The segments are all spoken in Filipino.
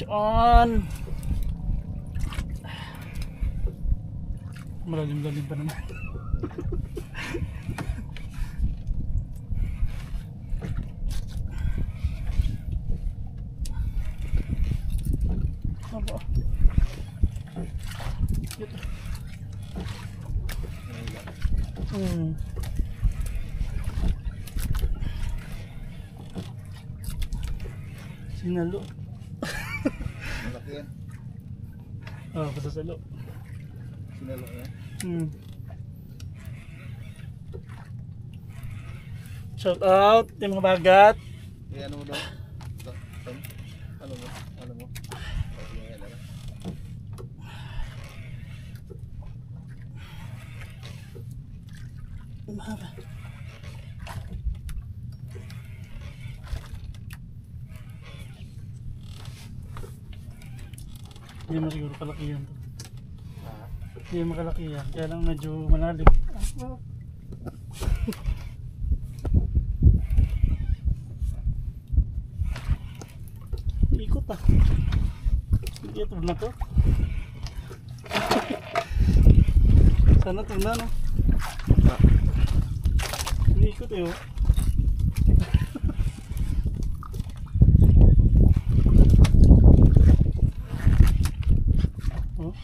Fish on. Malalim-lalim pa naman. Apa? Ito. Sinalo. Malaki yan. Oh, pasasalo. Sinalo yan. Shout out, team mga bagat. Eh, ano mo daw? Ano mo? Ano mo? Mahaba. Hindi mo siguro kalaki yan. Hindi mo kalaki yan. Kaya lang medyo malalim. Ikot ah. Hindi ito na to. Sana ito na no. Ikot eh oh. Oh.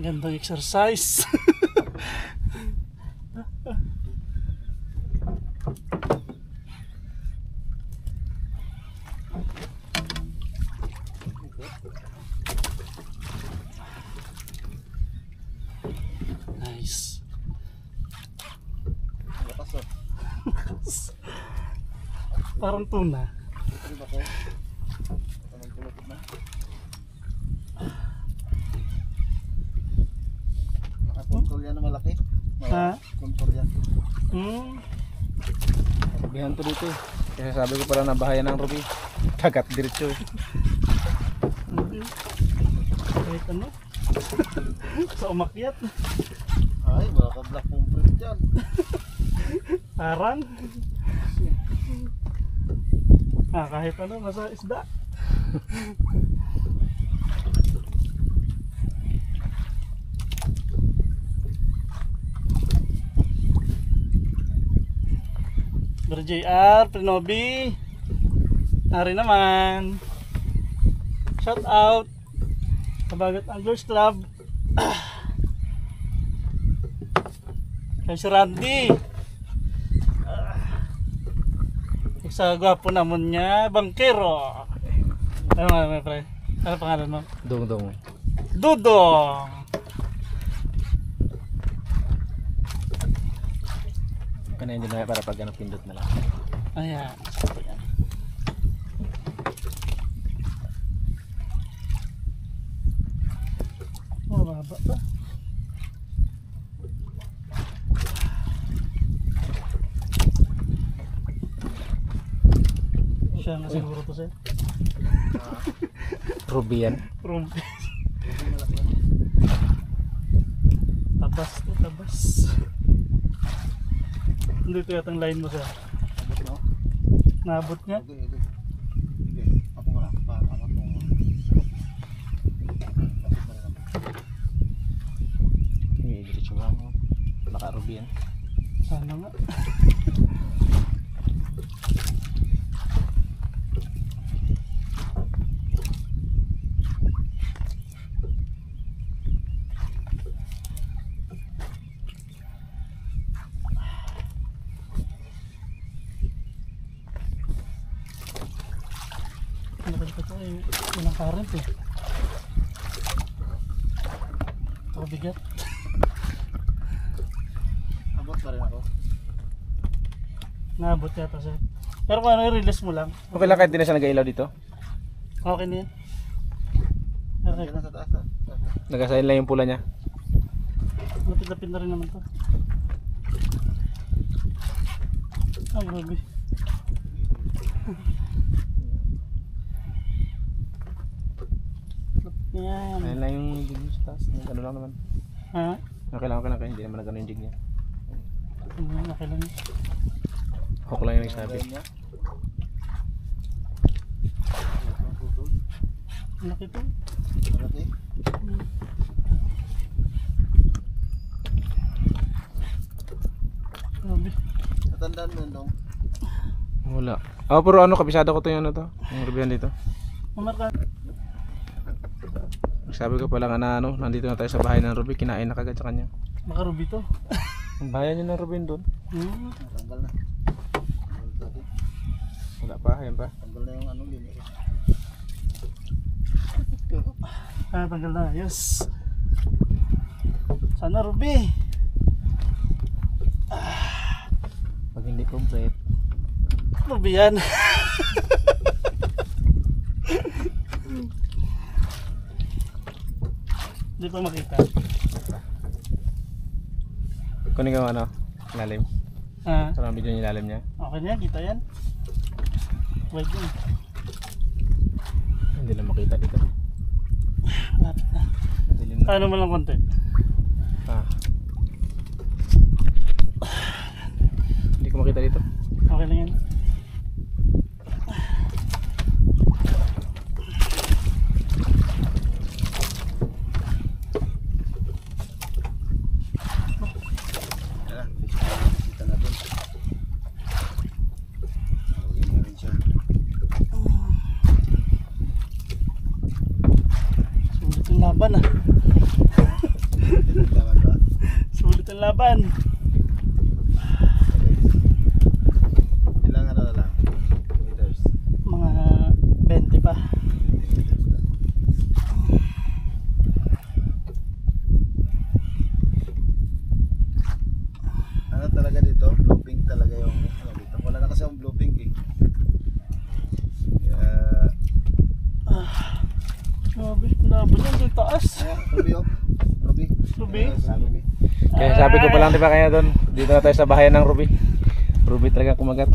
Gandang exercise. Nice. Lakas oh. Parang tuna. Ano ba ko? Anong kulot na? Kontrol yan na malaki. Ha? Kontrol yan. Sabihan to dito eh. Kasi sabi ko pala nabahayan ng Ruby. Kagat diretso eh. Kahit ano? Sa umakyat. Ay, baka black pomfret yan. Parang. Kahit ano, nasa isda. Brother JR, Prinobi. Nari naman. Shout out. Kabagat Anglers Club. Kay si Randy. Sa gwapo naman niya, bangkero. Ano nga may pre? Ano pangalan mo? Dong. Dudong. Kanayin din na para pag ano pindot na lang. Ayan. Mababa pa. Siya nga siguro to sa'yo. Ruby yan. Rumpi. Tabas to, tabas. Dito yata ang line mo sa'yo. Abot no? Naabot niya? Okay. Ako muna. Paangat mo. Hindi, diretso lang. Baka Ruby yan. Sana nga. Nakita ko yung current eh. bigat. Abot pa rin ako. Naabot yata sir. Pero kung ano, i-release mo lang. Okay lang kahit di na siya nag-ilaw dito. Okay na yan. Okay. Diyan na sa taas. ah. Nagasayin lang yung pula niya. Lapit-lapit na rin naman to. Ah, grabe. Yan. Ayun lang yung jig niya sa taas. Ano lang naman. Ha? Okay lang kaya hindi naman nagano yung jig niya. Okay lang. Hook lang yung nagsabi. Ayan niya. Ang laki to. Malaki. Grabe. Natandaan mo yun dong. Wala. Oh, pero ano, kabisado ko to yung ano to. Yung rubihan dito. Mamarka. Sabi ko pala nga na ano, nandito na tayo sa bahay ng Ruby, kinain na kagad sa kanya. Baka ruby to. Ang bahay niya ng Ruby doon. Tanggal na. Tanggal na. Wala pa, yan pa. Tanggal na yung ano linis. Ah, tanggal na. Yes. Sana ruby. Pag hindi complete. Ruby yan. Hindi pa makita. Kunin ko ano, ilalim. Ah, Parang video yung ilalim niya. okay na yan. Kita yan. Wait yun. Hindi na makita dito. Lapit na. Dilim na. Paano mo lang konti? Ah. Hindi ko makita dito. Okay lang yan. Yan na. Kita na dun. Okay na rin siya. Sulit ang laban ah. Laman ba? Sulit ang laban. Ilang ano na lang? Meters. Mga 20 pa. Ano talaga dito? Blue pink talaga yung ano dito. Wala na kasi yung blue pink eh. Kaya Grabe, laban yan. Doon taas. ayan, Ruby oh. Ruby. Ruby? Ayan, sa Ruby. Kaya sabi ko pa lang, di ba kaya doon? Dito na tayo sa bahay ng Ruby. Ruby talaga kumagat.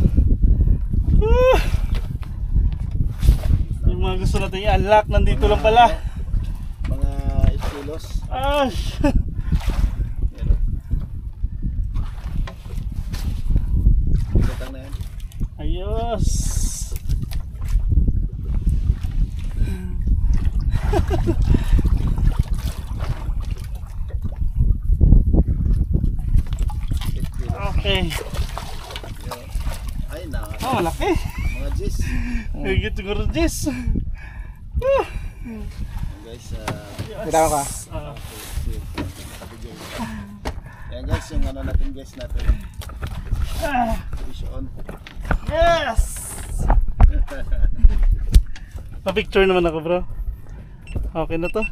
Yung mga gusto natin i-unlock, nandito lang pala. Mga 8 kilos. Ah! Yan oh. Gatang na yan. Ayos! Okay. Yan. Ay na. Oh, malaki. Mga G's. Higit siguro, Jess. Yan, guys. Kita ka. Ah, Yan guys, yung ano natin guys natin. Fish on. yes! Pa-picture naman ako, bro. Okay na to.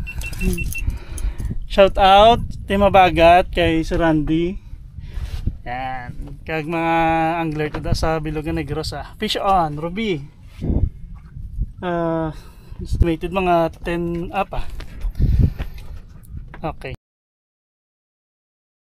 Shout out, Team Habagat, kay Sir Randy. Yan. Kag mga angler tada sa Bilogan Negros Fish on, Ruby. Estimated mga 10 up Okay.